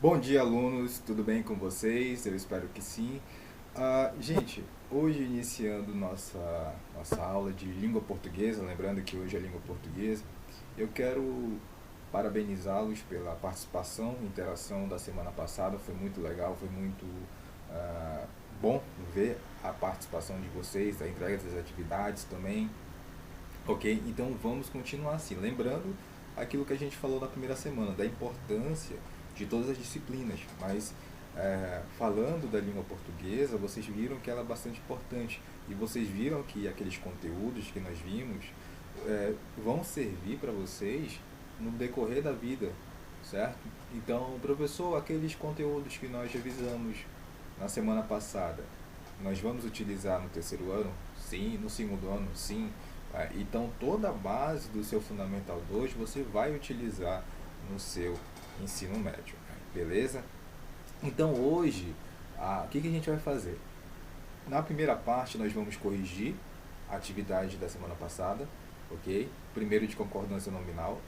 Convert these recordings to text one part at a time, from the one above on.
Bom dia, alunos, tudo bem com vocês? Eu espero que sim. Gente, hoje iniciando nossa aula de língua portuguesa, lembrando que hoje é língua portuguesa, eu quero parabenizá-los pela participação, interação da semana passada, foi muito legal, foi muito ah, bom ver a participação de vocês, a entrega das atividades também. Ok, então vamos continuar assim. Lembrando aquilo que a gente falou na primeira semana, da importância de todas as disciplinas, mas falando da língua portuguesa, vocês viram que ela é bastante importante e vocês viram que aqueles conteúdos que nós vimos vão servir para vocês no decorrer da vida, certo? Então, professor, aqueles conteúdos que nós revisamos na semana passada, nós vamos utilizar no terceiro ano? Sim. No segundo ano? Sim. Então, toda a base do seu Fundamental 2 você vai utilizar no seu ensino médio, beleza? Então, hoje, o que a gente vai fazer? Na primeira parte, nós vamos corrigir a atividade da semana passada, ok? Primeiro de concordância nominal.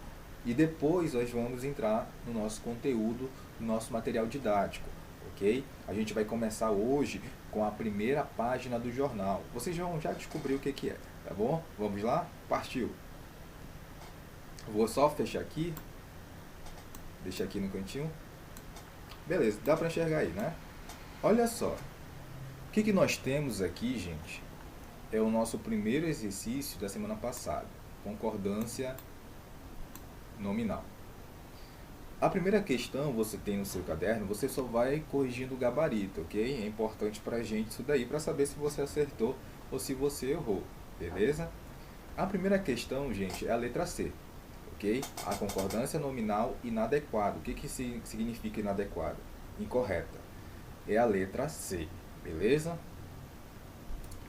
E depois nós vamos entrar no nosso conteúdo, no nosso material didático, ok? A gente vai começar hoje com a primeira página do jornal. Vocês já descobriram o que é, tá bom? Vamos lá? Partiu! Vou só fechar aqui, deixar aqui no cantinho. Beleza, dá para enxergar aí, né? Olha só, o que nós temos aqui, gente, é o nosso primeiro exercício da semana passada, concordância nominal. A primeira questão você tem no seu caderno, você só vai corrigindo o gabarito, ok? É importante pra gente isso daí, para saber se você acertou ou se você errou, beleza? A primeira questão, gente, é a letra C, ok? A concordância nominal inadequada. O que significa inadequada? Incorreta. É a letra C, beleza?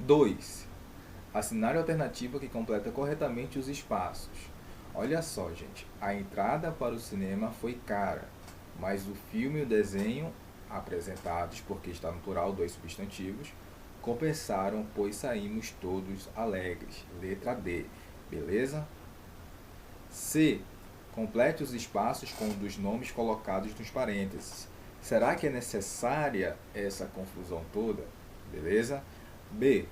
2. Assinale a alternativa que completa corretamente os espaços. Olha só, gente, a entrada para o cinema foi cara, mas o filme e o desenho apresentados, porque está no plural, dois substantivos, compensaram, pois saímos todos alegres. Letra D, beleza? C. Complete os espaços com um dos nomes colocados nos parênteses. Será que é necessária essa confusão toda? Beleza? B.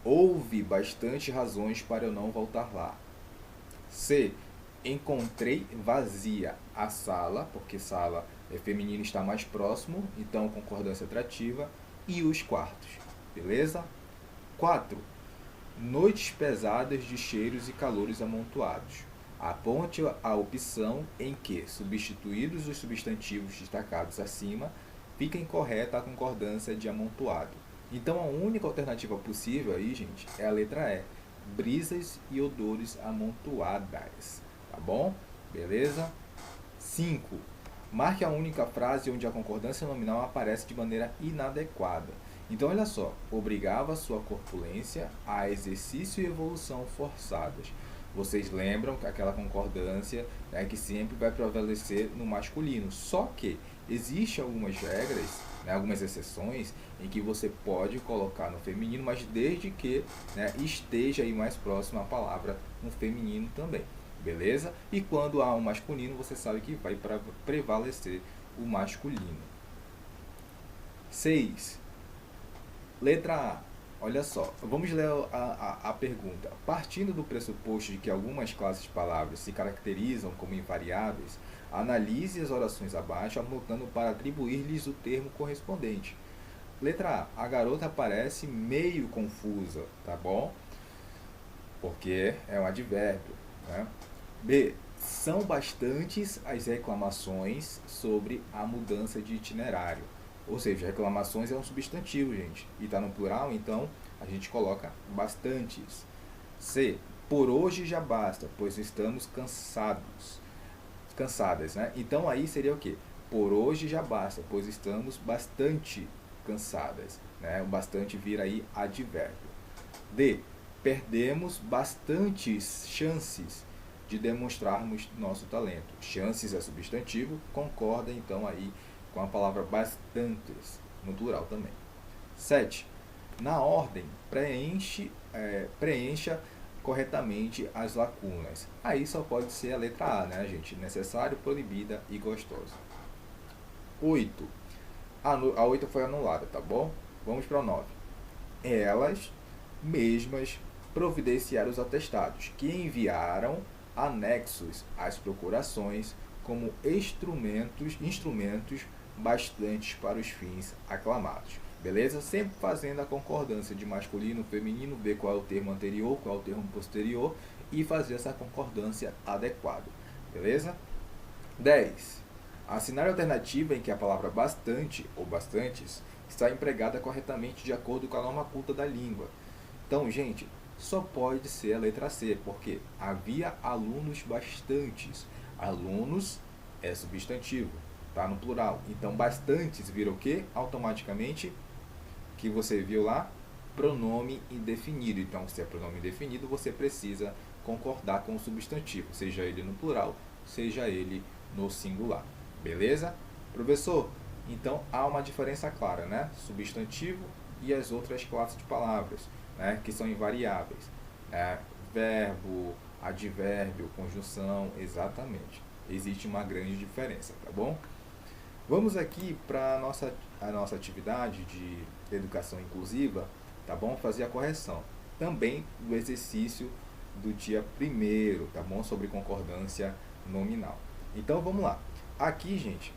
Houve bastante razões para eu não voltar lá. C. Encontrei vazia a sala, porque sala é feminino, está mais próximo, então concordância atrativa, e os quartos, beleza? 4. Noites pesadas de cheiros e calores amontoados. Aponte a opção em que, substituídos os substantivos destacados acima, fica incorreta a concordância de amontoado. Então a única alternativa possível aí, gente, é a letra E. Brisas e odores amontoadas. Tá bom? Beleza? 5. Marque a única frase onde a concordância nominal aparece de maneira inadequada. Então, olha só. Obrigava sua corpulência a exercício e evolução forçadas. Vocês lembram que aquela concordância, né, que sempre vai prevalecer no masculino. Só que existem algumas regras, né, algumas exceções, em que você pode colocar no feminino, mas desde que, né, esteja aí mais próximo a palavra no feminino também. Beleza? E quando há um masculino, você sabe que vai prevalecer o masculino. 6. Letra A. Olha só, vamos ler a pergunta. Partindo do pressuposto de que algumas classes de palavras se caracterizam como invariáveis, analise as orações abaixo, apontando para atribuir-lhes o termo correspondente. Letra A. A garota parece meio confusa, tá bom? Porque é um advérbio, né? B. São bastantes as reclamações sobre a mudança de itinerário. Ou seja, reclamações é um substantivo, gente. E está no plural, então a gente coloca bastantes. C. Por hoje já basta, pois estamos cansados. Cansadas, né? Então aí seria o quê? Por hoje já basta, pois estamos bastante cansadas. Né? O bastante vira aí advérbio. D. Perdemos bastantes chances de demonstrarmos nosso talento. Chances é substantivo, concorda então aí com a palavra bastantes, no plural também. 7. Na ordem, preencha corretamente as lacunas. Aí só pode ser a letra A, né, gente? Necessário, proibida e gostosa. 8. A 8 foi anulada, tá bom? Vamos para o 9. Elas mesmas providenciaram os atestados, que enviaram anexos às procurações como instrumentos bastantes para os fins aclamados. Beleza? Sempre fazendo a concordância de masculino, feminino, ver qual é o termo anterior, qual é o termo posterior e fazer essa concordância adequada. Beleza? 10. Assinar a alternativa em que a palavra bastante ou bastantes está empregada corretamente de acordo com a norma culta da língua. Então, gente, só pode ser a letra C, porque havia alunos bastantes. Alunos é substantivo, tá no plural. Então, bastantes vira o quê? Automaticamente, que você viu lá, pronome indefinido. Então, se é pronome indefinido, você precisa concordar com o substantivo, seja ele no plural, seja ele no singular. Beleza? Professor, então há uma diferença clara, né? Substantivo e as outras classes de palavras, né? Que são invariáveis. Verbo, advérbio, conjunção, exatamente. Existe uma grande diferença, tá bom? Vamos aqui para a nossa atividade de educação inclusiva, tá bom? Fazer a correção. Também do exercício do dia 1º, tá bom? Sobre concordância nominal. Então, vamos lá. Aqui, gente,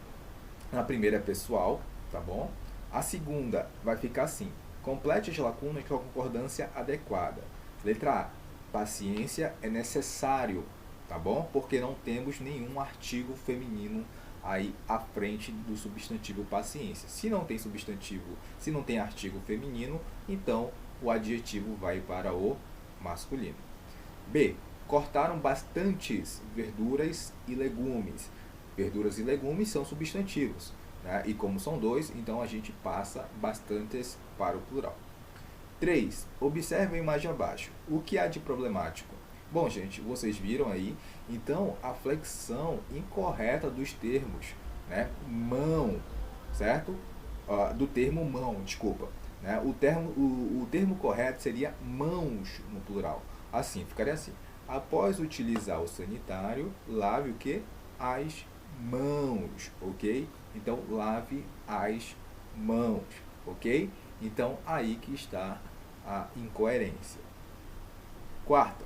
a primeira é pessoal, tá bom? A segunda vai ficar assim: complete as lacunas com a concordância adequada. Letra A: paciência é necessário, tá bom? Porque não temos nenhum artigo feminino aí à frente do substantivo paciência. Se não tem substantivo, se não tem artigo feminino, então o adjetivo vai para o masculino. B: cortaram bastantes verduras e legumes. Verduras e legumes são substantivos, né? E como são dois, então a gente passa bastantes para o plural. 3. Observe a imagem abaixo. O que há de problemático? Bom, gente, vocês viram aí, então, a flexão incorreta dos termos, né? Mão, certo? Do termo mão, desculpa. Né? O termo correto seria mãos no plural. Assim, ficaria assim: após utilizar o sanitário, lave o que? As mãos, ok? Então, lave as mãos, ok? Então, aí que está a incoerência. 4.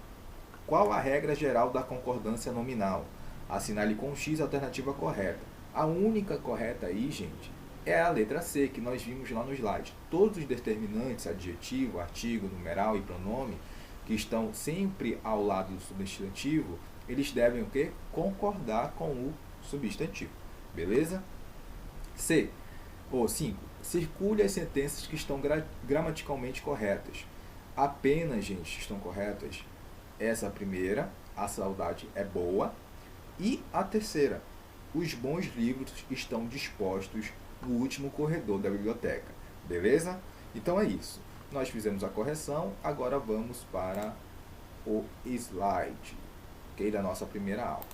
Qual a regra geral da concordância nominal? Assinale com X a alternativa correta. A única correta aí, gente, é a letra C, que nós vimos lá no slide. Todos os determinantes, adjetivo, artigo, numeral e pronome, que estão sempre ao lado do substantivo, eles devem o quê? Concordar com o substantivo. Beleza? C. Ou 5. Circule as sentenças que estão gramaticalmente corretas. Apenas, gente, estão corretas essa primeira: a saudade é boa. E a terceira: os bons livros estão dispostos no último corredor da biblioteca. Beleza? Então é isso. Nós fizemos a correção, agora vamos para o slide, ok? Da nossa primeira aula.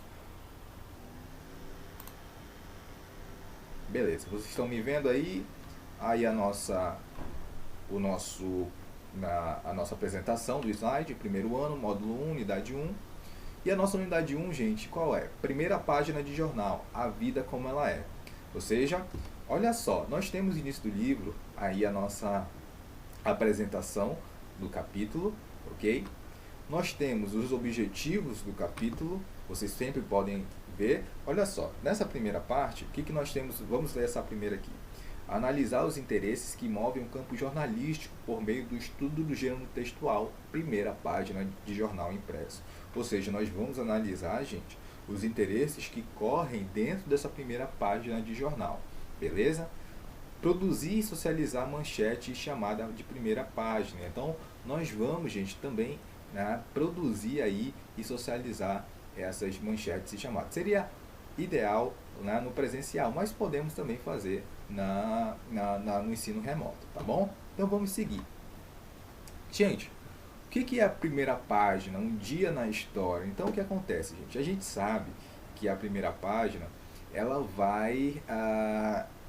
Beleza, vocês estão me vendo aí? Aí a nossa apresentação do slide, primeiro ano, módulo 1, unidade 1. E a nossa unidade 1, gente, qual é? Primeira página de jornal, a vida como ela é. Ou seja, olha só, nós temos no início do livro aí a nossa apresentação do capítulo, ok? Nós temos os objetivos do capítulo, vocês sempre podem ver. Olha só, nessa primeira parte, o que nós temos? Vamos ler essa primeira aqui. Analisar os interesses que movem o campo jornalístico por meio do estudo do gênero textual, primeira página de jornal impresso. Ou seja, nós vamos analisar, gente, os interesses que correm dentro dessa primeira página de jornal, beleza? Produzir e socializar manchete chamada de primeira página. Então, nós vamos, gente, também, né, produzir aí e socializar essas manchetes e chamadas. Seria ideal, né, no presencial, mas podemos também fazer no ensino remoto, tá bom? Então vamos seguir. Gente, o que é a primeira página? Um dia na história. Então o que acontece, gente? A gente sabe que a primeira página ela vai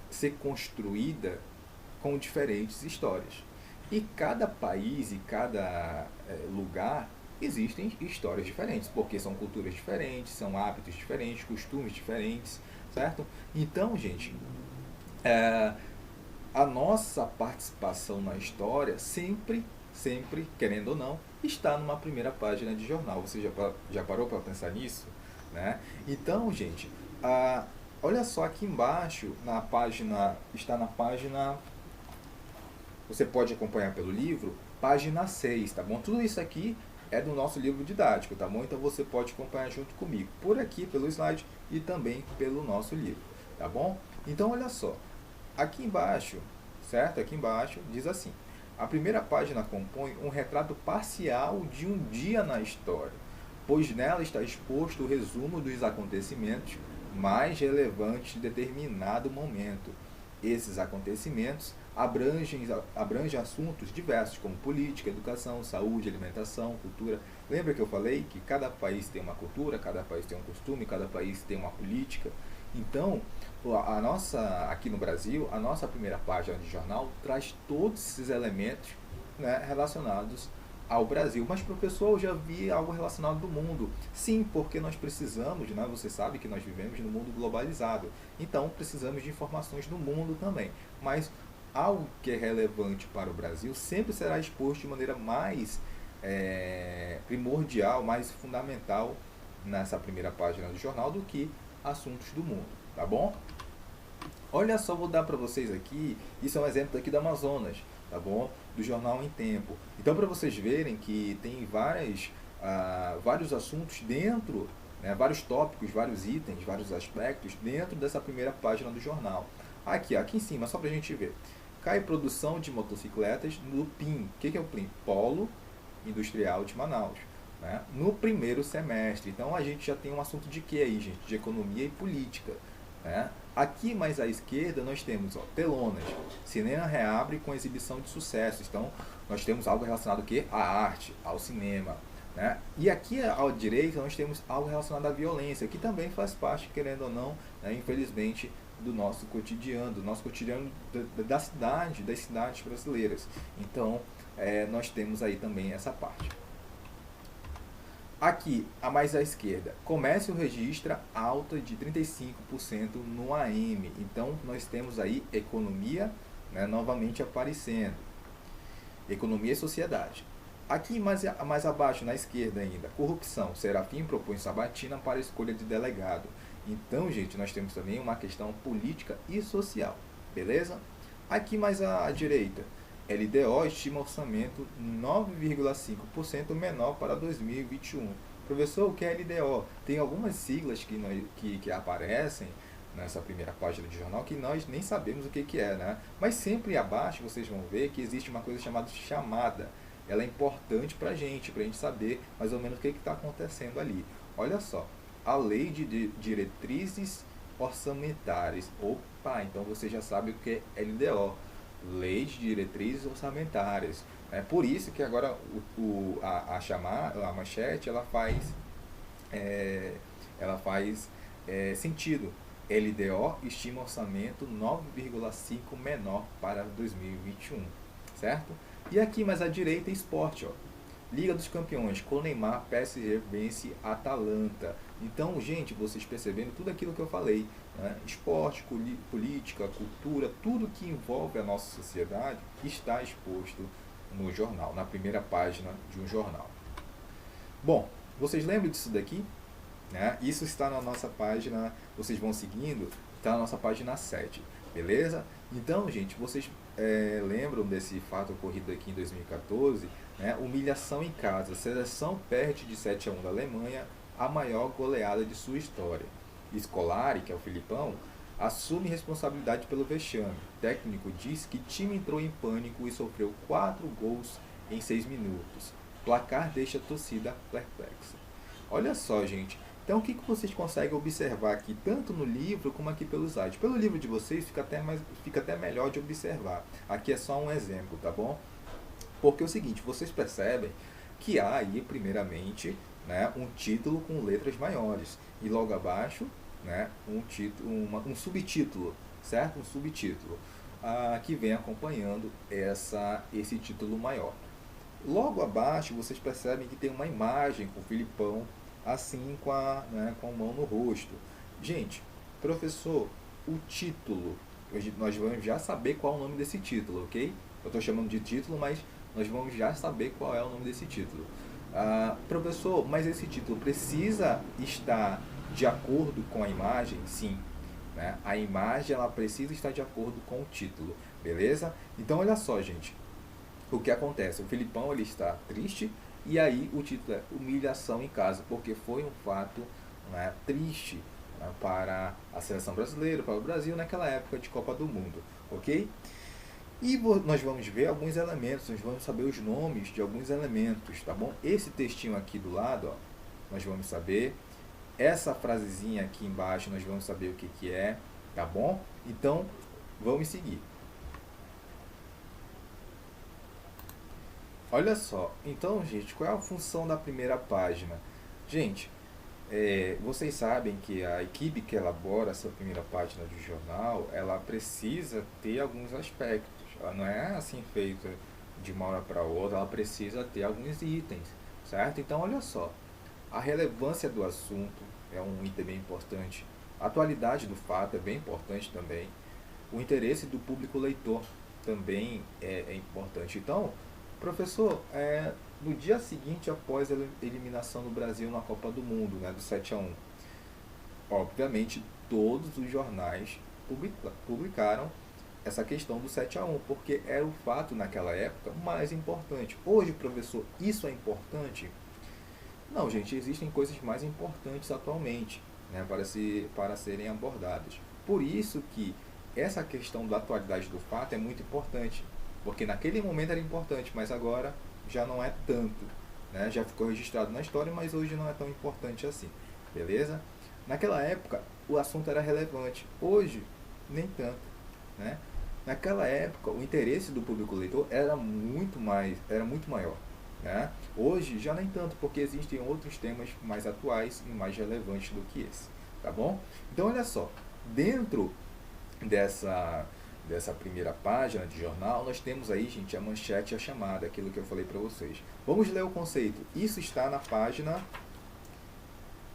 ser construída com diferentes histórias. E cada país e cada lugar existem histórias diferentes, porque são culturas diferentes, são hábitos diferentes, costumes diferentes, certo? Então, gente, A nossa participação na história sempre, querendo ou não, está numa primeira página de jornal. Você já parou para pensar nisso? Né? Então, gente, olha só aqui embaixo, na página, está na página, você pode acompanhar pelo livro, página 6, tá bom? Tudo isso aqui é do nosso livro didático, tá bom? Então você pode acompanhar junto comigo, por aqui, pelo slide e também pelo nosso livro, tá bom? Então, olha só, aqui embaixo, certo? Aqui embaixo diz assim: a primeira página compõe um retrato parcial de um dia na história, pois nela está exposto o resumo dos acontecimentos mais relevantes de determinado momento. Esses acontecimentos abrangem assuntos diversos, como política, educação, saúde, alimentação, cultura. Lembra que eu falei que cada país tem uma cultura, cada país tem um costume, cada país tem uma política? Então, aqui no Brasil, a nossa primeira página de jornal traz todos esses elementos, né, relacionados ao Brasil. Mas, professor, eu já vi algo relacionado do mundo. Sim, porque nós precisamos, né, você sabe que nós vivemos num mundo globalizado. Então, precisamos de informações do mundo também. Mas algo que é relevante para o Brasil sempre será exposto de maneira mais primordial, mais fundamental nessa primeira página do jornal do que assuntos do mundo, tá bom? Olha só, vou dar para vocês aqui, isso é um exemplo aqui do Amazonas, tá bom? Do jornal Em Tempo. Então, para vocês verem que tem vários assuntos dentro, né, vários tópicos, vários itens, vários aspectos dentro dessa primeira página do jornal. Aqui em cima, só para a gente ver. Cai produção de motocicletas no PIM. O que é o PIM? Polo Industrial de Manaus. Né? No primeiro semestre. Então a gente já tem um assunto de quê aí, gente? De economia e política. Né? Aqui mais à esquerda nós temos telonas. Cinema reabre com exibição de sucessos. Então nós temos algo relacionado ao quê? À arte, ao cinema. Né? E aqui à direita nós temos algo relacionado à violência, que também faz parte, querendo ou não, né, infelizmente, do nosso cotidiano das cidades brasileiras. Então nós temos aí também essa parte. Aqui, a mais à esquerda, comércio registra alta de 35% no AM. Então, nós temos aí economia, né, novamente aparecendo. Economia e sociedade. Aqui, mais abaixo, na esquerda ainda, corrupção. Serafim propõe sabatina para a escolha de delegado. Então, gente, nós temos também uma questão política e social. Beleza? Aqui mais à direita, LDO estima orçamento 9,5% menor para 2021. Professor, o que é LDO? Tem algumas siglas que aparecem nessa primeira página de jornal que nós nem sabemos o que é, né? Mas sempre abaixo vocês vão ver que existe uma coisa chamada chamada. Ela é importante para a gente saber mais ou menos o que está acontecendo ali. Olha só, a lei de diretrizes orçamentárias. Opa, então você já sabe o que é LDO. Lei de diretrizes orçamentárias. É por isso que agora a manchete ela faz sentido. LDO estima orçamento 9,5 menor para 2021, certo? E aqui mais à direita, esporte, ó. Liga dos Campeões, com Neymar, PSG vence Atalanta. Então, gente, vocês percebendo tudo aquilo que eu falei, né? Esporte, política, cultura, tudo que envolve a nossa sociedade está exposto no jornal, na primeira página de um jornal. Bom, vocês lembram disso daqui? Né? Isso está na nossa página, vocês vão seguindo, está na nossa página 7, beleza? Então, gente, vocês lembram desse fato ocorrido aqui em 2014, né? Humilhação em casa, a seleção perde de 7-1 da Alemanha, a maior goleada de sua história. Scolari, que é o Filipão, assume responsabilidade pelo vexame. O técnico diz que time entrou em pânico e sofreu 4 gols em 6 minutos. Placar deixa a torcida perplexa. Olha só, gente. Então, o que vocês conseguem observar aqui, tanto no livro como aqui pelo site? Pelo livro de vocês fica até melhor de observar. Aqui é só um exemplo, tá bom? Porque é o seguinte, vocês percebem que há aí, primeiramente, né, um título com letras maiores. E logo abaixo, né, um subtítulo, certo? Um subtítulo que vem acompanhando esse título maior. Logo abaixo, vocês percebem que tem uma imagem com o Filipão, assim com a mão no rosto. Gente, professor, o título Hoje nós vamos já saber qual é o nome desse título, ok? Eu estou chamando de título, mas nós vamos já saber qual é o nome desse título. Professor, mas esse título precisa estar de acordo com a imagem? Sim. Né? A imagem ela precisa estar de acordo com o título, beleza? Então olha só, gente, o que acontece? O Filipão ele está triste e aí o título é Humilhação em Casa, porque foi um fato, né, triste, né, para a seleção brasileira, para o Brasil naquela época de Copa do Mundo, ok? E nós vamos ver alguns elementos, nós vamos saber os nomes de alguns elementos, tá bom? Esse textinho aqui do lado, ó, nós vamos saber. Essa frasezinha aqui embaixo nós vamos saber o que, que é, tá bom? Então, vamos seguir. Olha só, então, gente, qual é a função da primeira página? Gente, vocês sabem que a equipe que elabora essa primeira página do jornal, ela precisa ter alguns aspectos. Ela não é assim feita de uma hora para outra, ela precisa ter alguns itens, certo? Então, olha só, a relevância do assunto é um item bem importante, a atualidade do fato é bem importante também, o interesse do público leitor também é importante. Então, professor, no dia seguinte após a eliminação do Brasil na Copa do Mundo, né, do 7-1, obviamente todos os jornais publicaram essa questão do 7-1, porque era o fato naquela época mais importante. Hoje, professor, isso é importante? Não, gente, existem coisas mais importantes atualmente, né, para serem abordadas. Por isso que essa questão da atualidade do fato é muito importante, porque naquele momento era importante, mas agora já não é tanto, né? Já ficou registrado na história, mas hoje não é tão importante assim, beleza? Naquela época o assunto era relevante, hoje nem tanto, né? Naquela época o interesse do público leitor era muito maior, né? Hoje já nem tanto, porque existem outros temas mais atuais e mais relevantes do que esse, tá bom? Então olha só, dentro dessa primeira página de jornal, nós temos aí, gente, a manchete e a chamada, aquilo que eu falei para vocês. Vamos ler o conceito. Isso está na página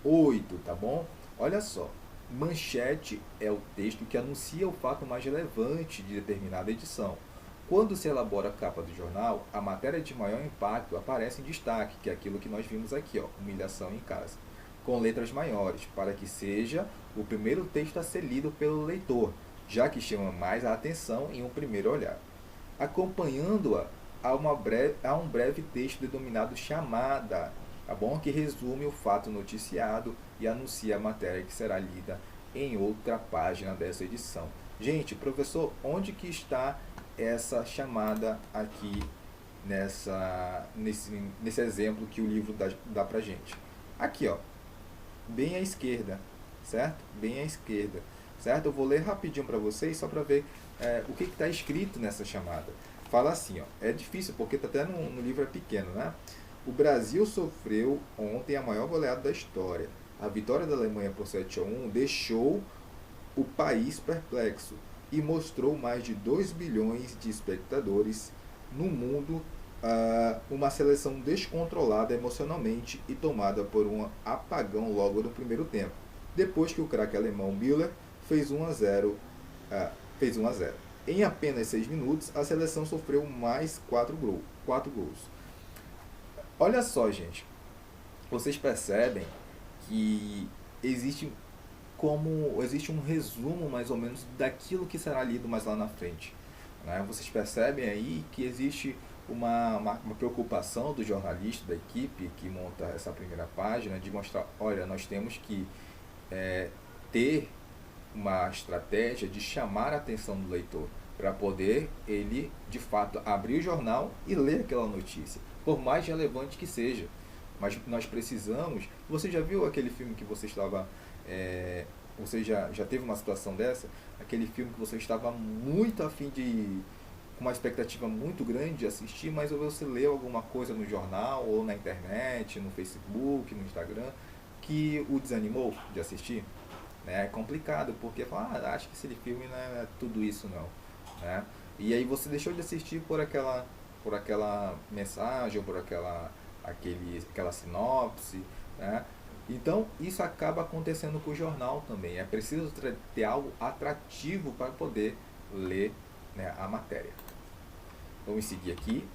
8, tá bom? Olha só, manchete é o texto que anuncia o fato mais relevante de determinada edição. Quando se elabora a capa do jornal, a matéria de maior impacto aparece em destaque, que é aquilo que nós vimos aqui, ó, humilhação em casa, com letras maiores, para que seja o primeiro texto a ser lido pelo leitor, já que chama mais a atenção em um primeiro olhar. Acompanhando-a, há um breve texto denominado chamada, tá bom? Que resume o fato noticiado e anuncia a matéria que será lida em outra página dessa edição. Gente, professor, onde que está essa chamada aqui nesse exemplo que o livro dá pra gente? Aqui, ó, bem à esquerda, certo? Bem à esquerda, certo? Eu vou ler rapidinho para vocês, só para ver o que está escrito nessa chamada. Fala assim, ó, é difícil porque tá até no livro é pequeno, né? O Brasil sofreu ontem a maior goleada da história. A vitória da Alemanha por 7-1 deixou o país perplexo e mostrou mais de 2 bilhões de espectadores no mundo, uma seleção descontrolada emocionalmente e tomada por um apagão logo no primeiro tempo, depois que o craque alemão Müller fez 1-0. Em apenas 6 minutos, a seleção sofreu mais 4 gols. Olha só, gente, vocês percebem que existe um resumo mais ou menos daquilo que será lido mais lá na frente, né? Vocês percebem aí que existe uma preocupação do jornalista, da equipe que monta essa primeira página, de mostrar, olha, nós temos que ter uma estratégia de chamar a atenção do leitor, para poder ele, de fato, abrir o jornal e ler aquela notícia, por mais relevante que seja. Mas nós precisamos... Você já viu aquele filme que você estava... você já teve uma situação dessa? Aquele filme que você estava muito afim de... com uma expectativa muito grande de assistir, mas você leu alguma coisa no jornal, ou na internet, no Facebook, no Instagram, que o desanimou de assistir? É complicado, porque fala, acho que esse filme não é tudo isso não, né? E aí você deixou de assistir por aquela mensagem, ou por aquela sinopse, né? Então isso acaba acontecendo com o jornal também. É preciso ter algo atrativo para poder ler, né, a matéria. Vamos seguir aqui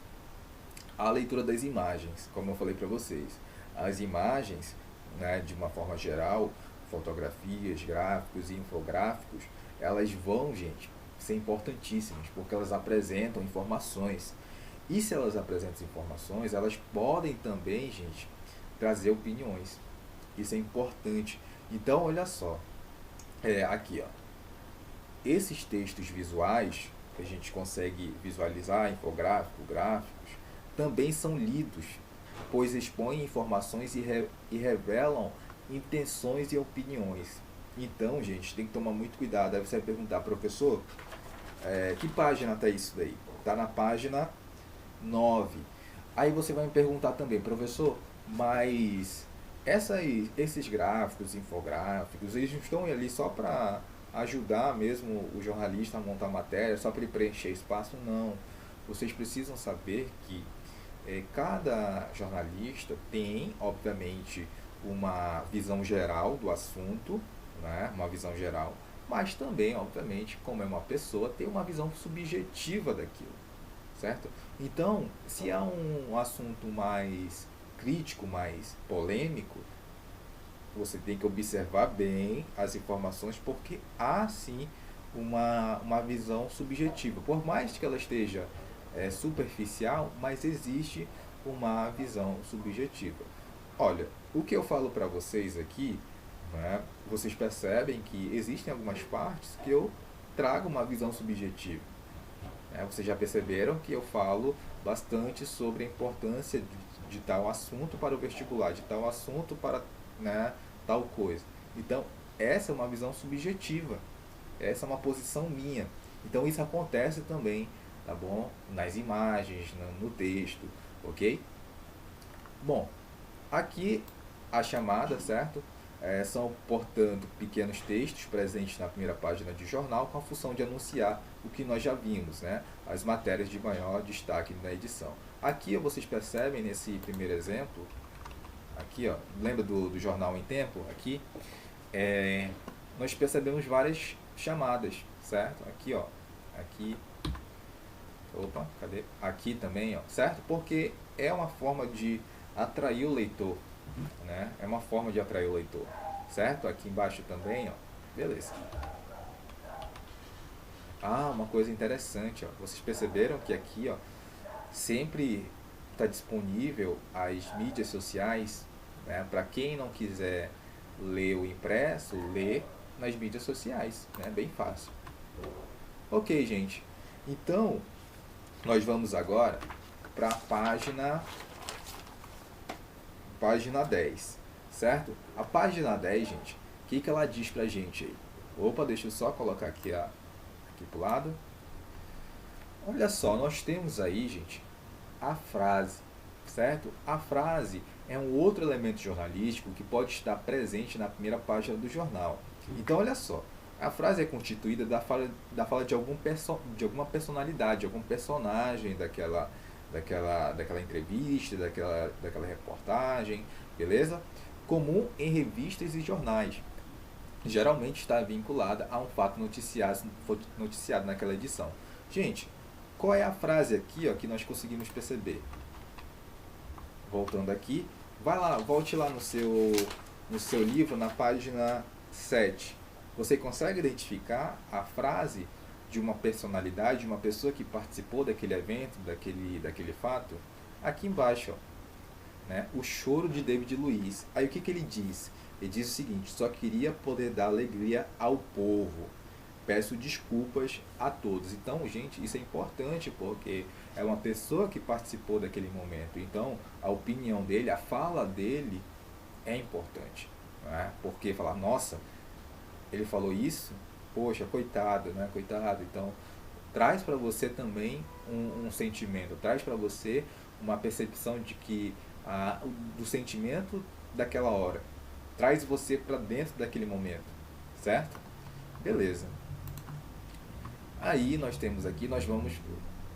a leitura das imagens, como eu falei para vocês. As imagens, né, de uma forma geral, fotografias, gráficos e infográficos, elas vão, gente, ser importantíssimas, porque elas apresentam informações. E se elas apresentam informações, elas podem também, gente, trazer opiniões. Isso é importante. Então, olha só, aqui, ó, esses textos visuais que a gente consegue visualizar, infográfico, gráficos, também são lidos, pois expõem informações e revelam intenções e opiniões. Então, gente, tem que tomar muito cuidado. Aí você vai perguntar, professor, que página está isso daí? Está na página 9. Aí você vai me perguntar também, professor, mas esses gráficos, infográficos, eles não estão ali só para ajudar mesmo o jornalista a montar matéria, só para ele preencher espaço? Não. Vocês precisam saber que cada jornalista tem, obviamente, uma visão geral do assunto, né? Uma visão geral, mas também, obviamente, como é uma pessoa, tem uma visão subjetiva daquilo, certo? Então, se há um assunto mais crítico, mais polêmico, você tem que observar bem as informações, porque há sim uma visão subjetiva. Por mais que ela esteja superficial, mas existe uma visão subjetiva. Olha, o que eu falo para vocês aqui, né, vocês percebem que existem algumas partes que eu trago uma visão subjetiva. Vocês já perceberam que eu falo bastante sobre a importância de tal assunto para o vestibular, de tal assunto para, né, tal coisa. Então, essa é uma visão subjetiva. Essa é uma posição minha. Então, isso acontece também, tá bom? Nas imagens, no texto, ok? Bom, aqui a chamada, certo? São, portanto, pequenos textos presentes na primeira página de jornal com a função de anunciar o que nós já vimos, né? As matérias de maior destaque na edição. Aqui vocês percebem nesse primeiro exemplo, aqui, ó, lembra do Jornal em Tempo? Aqui, nós percebemos várias chamadas, certo? Aqui, ó, aqui, opa, cadê? Aqui também, ó, certo? Porque é uma forma de atrair o leitor, né? É uma forma de atrair o leitor, certo? Aqui embaixo também, ó, beleza. Uma coisa interessante, ó, vocês perceberam que aqui, ó, sempre está disponível as mídias sociais, né? Para quem não quiser ler o impresso, lê nas mídias sociais, né? Bem fácil. Ok, gente. Então, nós vamos agora para a página 10, certo? A página 10, gente, o que ela diz pra gente aí? Opa, deixa eu só colocar aqui pro lado. Olha só, nós temos aí, gente, a frase, certo? A frase é um outro elemento jornalístico que pode estar presente na primeira página do jornal. Então, olha só, a frase é constituída da fala de alguma personalidade, de algum personagem daquela entrevista, daquela reportagem, beleza? Comum em revistas e jornais. Geralmente está vinculada a um fato noticiado naquela edição. Gente, qual é a frase aqui, ó, que nós conseguimos perceber? Voltando aqui, volte lá no seu livro, na página 7. Você consegue identificar a frase de uma personalidade, de uma pessoa que participou daquele evento, daquele fato? Aqui embaixo, ó, né? O choro de David Luiz. Aí o que ele diz? Ele diz o seguinte: só queria poder dar alegria ao povo. Peço desculpas a todos. Então, gente, isso é importante porque é uma pessoa que participou daquele momento. Então, a opinião dele, a fala dele é importante, né? Porque falar, nossa, ele falou isso, poxa, coitado, né? Coitado. Então, traz para você também um sentimento, traz para você uma percepção de que do sentimento daquela hora, traz você para dentro daquele momento, certo? Beleza. Aí nós temos aqui, nós vamos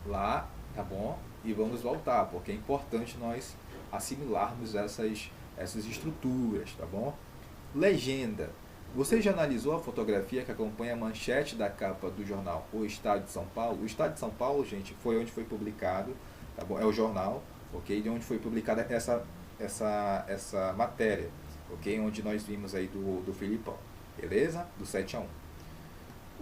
lá, tá bom? E vamos voltar, porque é importante nós assimilarmos essas estruturas, tá bom? Legenda. Você já analisou a fotografia que acompanha a manchete da capa do jornal O Estado de São Paulo? O Estado de São Paulo, gente, foi onde foi publicado, tá bom? É o jornal, ok? De onde foi publicada essa matéria, ok? Onde nós vimos aí do Filipão, beleza? Do 7-1.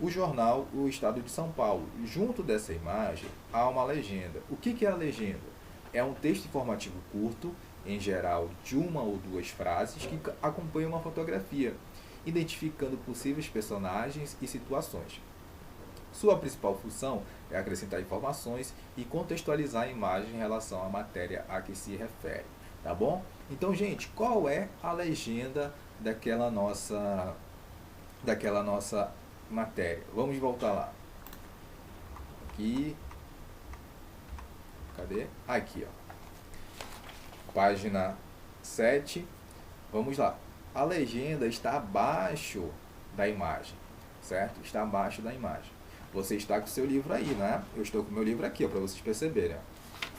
O jornal O Estado de São Paulo. Junto dessa imagem há uma legenda. O que é a legenda? É um texto informativo curto, em geral de uma ou duas frases, que acompanha uma fotografia, identificando possíveis personagens e situações. Sua principal função é acrescentar informações e contextualizar a imagem em relação à matéria a que se refere, tá bom? Então, gente, qual é a legenda daquela nossa matéria? Vamos voltar lá. Aqui, cadê? Aqui, ó. Página 7. Vamos lá. A legenda está abaixo da imagem, certo? Está abaixo da imagem. Você está com o seu livro aí, né? Eu estou com o meu livro aqui, para vocês perceberem.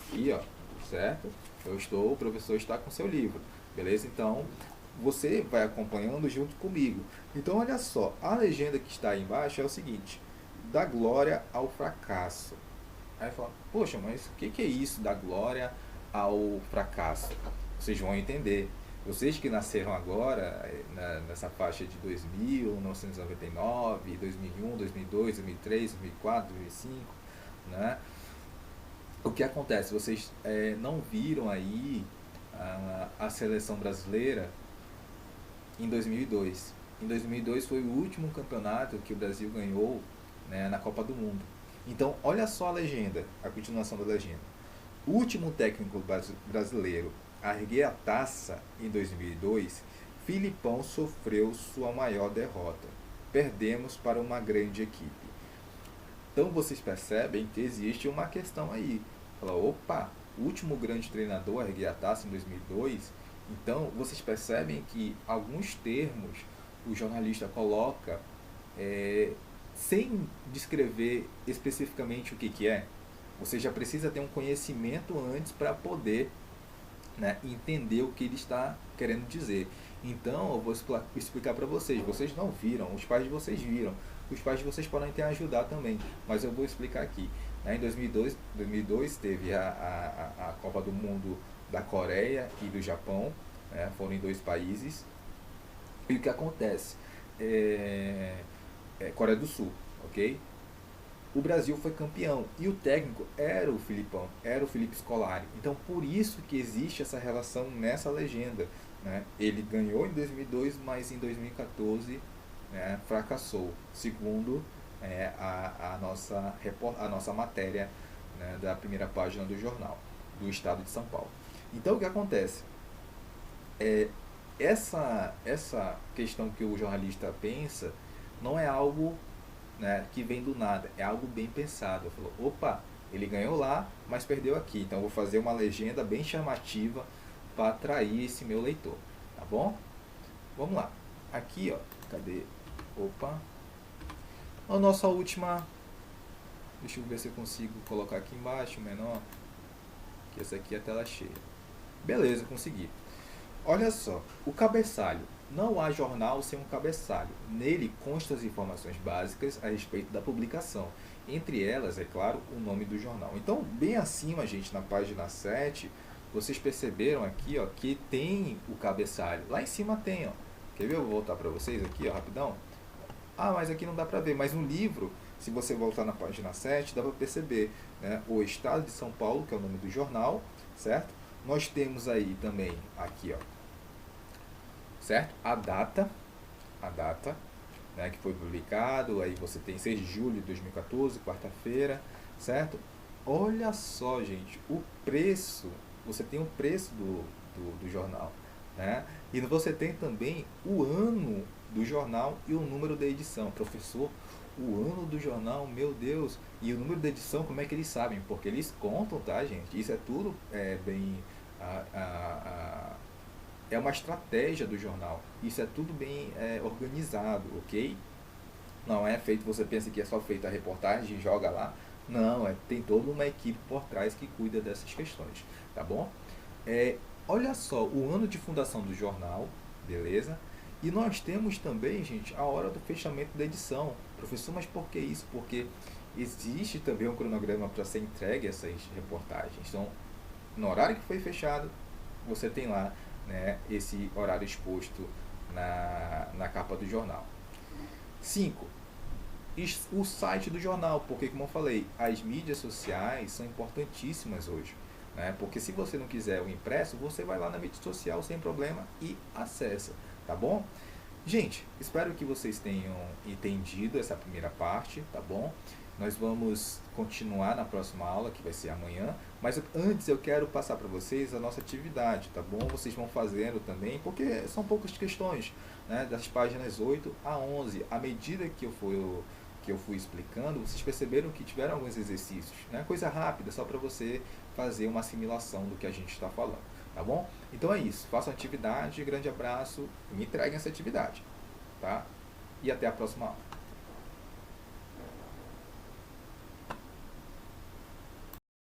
Aqui, ó, certo? O professor está com o seu livro, beleza? Então, você vai acompanhando junto comigo. Então, olha só, a legenda que está aí embaixo é o seguinte: da glória ao fracasso. Aí fala, poxa, mas o que é isso, da glória ao fracasso? Vocês vão entender. Vocês que nasceram agora, nessa faixa de 2000, 1999, 2001, 2002, 2003, 2004, 2005, né? O que acontece? Vocês não viram aí a seleção brasileira em 2002. Em 2002 foi o último campeonato que o Brasil ganhou, né, na Copa do Mundo. Então, olha só a legenda, a continuação da legenda. O último técnico brasileiro a erguer a taça em 2002, Filipão sofreu sua maior derrota. Perdemos para uma grande equipe. Então vocês percebem que existe uma questão aí. Fala, opa, o último grande treinador a erguer a taça em 2002. Então vocês percebem que alguns termos o jornalista coloca sem descrever especificamente o que é. Você já precisa ter um conhecimento antes para poder, né, entender o que ele está querendo dizer. Então eu vou explicar para vocês. Vocês não viram, os pais de vocês viram. Os pais de vocês podem ter ajudado também, mas eu vou explicar aqui. Em 2002 teve a Copa do Mundo da Coreia e do Japão, né, foram em dois países. E o que acontece? Coreia do Sul, ok? O Brasil foi campeão e o técnico era o Filipão, era o Felipe Scolari. Então, por isso que existe essa relação nessa legenda, né? Ele ganhou em 2002, mas em 2014, né, fracassou, segundo a nossa matéria, né, da primeira página do jornal, do Estado de São Paulo. Então, o que acontece? Essa questão que o jornalista pensa não é algo, né, que vem do nada, é algo bem pensado. Falou, opa, ele ganhou lá, mas perdeu aqui, então eu vou fazer uma legenda bem chamativa para atrair esse meu leitor, tá bom? Vamos lá, aqui, ó, cadê? Opa, a nossa última, deixa eu ver se eu consigo colocar aqui embaixo, menor, que essa aqui é a tela cheia. Beleza, consegui. Olha só, o cabeçalho. Não há jornal sem um cabeçalho. Nele constam as informações básicas a respeito da publicação. Entre elas, é claro, o nome do jornal. Então, bem acima, gente, na página 7, vocês perceberam aqui, ó, que tem o cabeçalho. Lá em cima tem, ó. Quer ver? Eu vou voltar para vocês aqui, ó, rapidão. Ah, mas aqui não dá para ver. Mas no livro, se você voltar na página 7, dá para perceber, né? O Estado de São Paulo, que é o nome do jornal, certo? Nós temos aí também, aqui, ó, certo? A data, né, que foi publicado, aí você tem 6 de julho de 2014, quarta-feira, certo? Olha só, gente, o preço, você tem o preço do jornal, né? E você tem também o ano do jornal e o número da edição. Professor, o ano do jornal, meu Deus, e o número da edição, como é que eles sabem? Porque eles contam, tá, gente? Isso é tudo bem... é uma estratégia do jornal. Isso é tudo bem organizado, ok? Não é feito, você pensa que é só feita a reportagem e joga lá. Não, tem toda uma equipe por trás que cuida dessas questões, tá bom? Olha só, o ano de fundação do jornal, beleza? E nós temos também, gente, a hora do fechamento da edição. Professor, mas por que isso? Porque existe também um cronograma para ser entregue essas reportagens. Então, no horário que foi fechado, você tem lá, né, esse horário exposto na capa do jornal. 5. O site do jornal, porque como eu falei, as mídias sociais são importantíssimas hoje. Né? Porque se você não quiser o impresso, você vai lá na mídia social sem problema e acessa, tá bom? Gente, espero que vocês tenham entendido essa primeira parte, tá bom? Nós vamos continuar na próxima aula, que vai ser amanhã, mas antes eu quero passar para vocês a nossa atividade, tá bom? Vocês vão fazendo também, porque são poucas questões, né? Das páginas 8 a 11. À medida que eu fui explicando, vocês perceberam que tiveram alguns exercícios, né? Coisa rápida, só para você fazer uma assimilação do que a gente está falando, tá bom? Então é isso, façam atividade, grande abraço, me entreguem essa atividade, tá? E até a próxima aula.